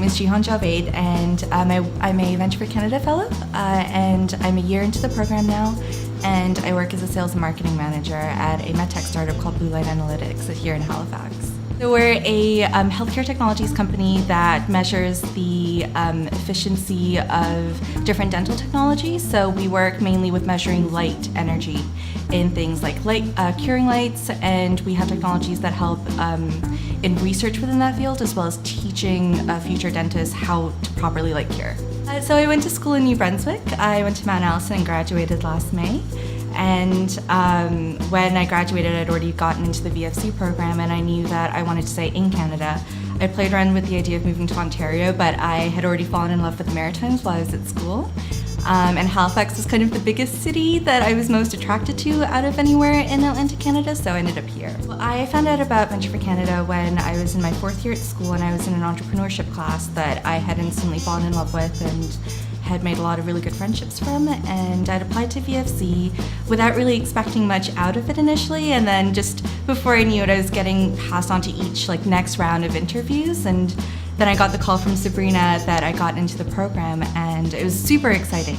is Jeehan and I'm a Venture for Canada fellow, and I'm a year into the program now, and I work as a sales and marketing manager at a medtech startup called Blue Light Analytics here in Halifax. So we're a healthcare technologies company that measures the efficiency of different dental technologies. So we work mainly with measuring light energy in things like curing lights, and we have technologies that help in research within that field, as well as teaching future dentists how to properly light cure. So I went to school in New Brunswick. I went to Mount Allison and graduated last May. And when I graduated, I'd already gotten into the VFC program, and I knew that I wanted to stay in Canada. I played around with the idea of moving to Ontario, but I had already fallen in love with the Maritimes while I was at school. And Halifax is kind of the biggest city that I was most attracted to out of anywhere in Atlantic Canada, so I ended up here. Well, I found out about Venture for Canada when I was in my 4th year at school, and I was in an entrepreneurship class that I had instantly fallen in love with and had made a lot of really good friendships from, and I'd applied to VFC without really expecting much out of it initially, and then just before I knew it, I was getting passed on to each next round of interviews, and then I got the call from Sabrina that I got into the program, and it was super exciting.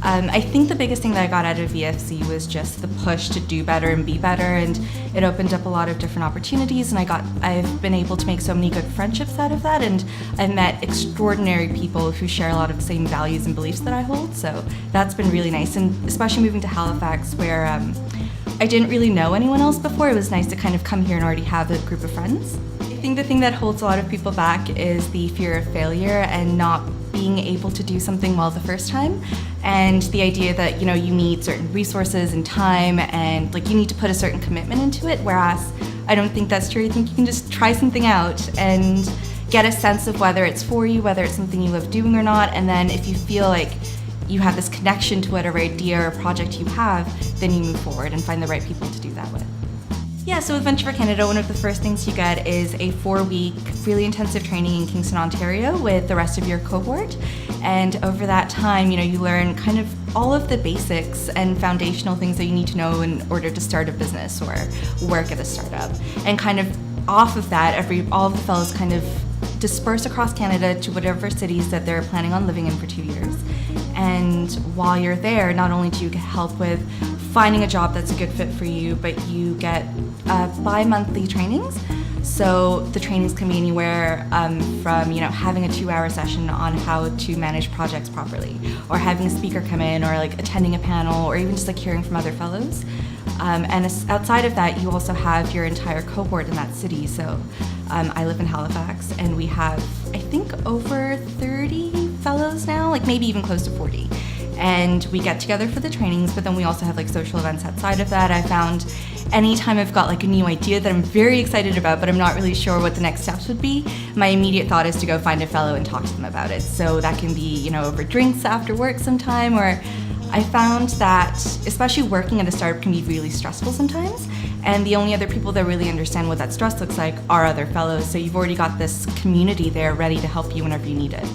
I think the biggest thing that I got out of VFC was just the push to do better and be better, and it opened up a lot of different opportunities, and I've been able to make so many good friendships out of that, and I've met extraordinary people who share a lot of the same values and beliefs that I hold, so that's been really nice, and especially moving to Halifax where I didn't really know anyone else before. It was nice to kind of come here and already have a group of friends. I think the thing that holds a lot of people back is the fear of failure and not being able to do something well the first time, and the idea that you need certain resources and time, and you need to put a certain commitment into it, whereas I don't think that's true. I think you can just try something out and get a sense of whether it's for you, whether it's something you love doing or not, and then if you feel like you have this connection to whatever idea or project you have, then you move forward and find the right people to do that with. Yeah, so with Venture for Canada, one of the first things you get is a 4-week really intensive training in Kingston, Ontario with the rest of your cohort. And over that time, you learn kind of all of the basics and foundational things that you need to know in order to start a business or work at a startup. And kind of off of that, all of the fellows kind of disperse across Canada to whatever cities that they're planning on living in for 2 years. And while you're there, not only do you get help with finding a job that's a good fit for you, but you get bi-monthly trainings. So the trainings can be anywhere from having a 2-hour session on how to manage projects properly, or having a speaker come in, or attending a panel, or even just hearing from other fellows. And outside of that, you also have your entire cohort in that city. So I live in Halifax, and we have, I think, over 30 fellows now, maybe even close to 40. And we get together for the trainings, but then we also have social events outside of that. I found anytime I've got a new idea that I'm very excited about, but I'm not really sure what the next steps would be, my immediate thought is to go find a fellow and talk to them about it. So that can be, over drinks after work sometime, or I found that especially working at a startup can be really stressful sometimes, and the only other people that really understand what that stress looks like are other fellows, so you've already got this community there ready to help you whenever you need it.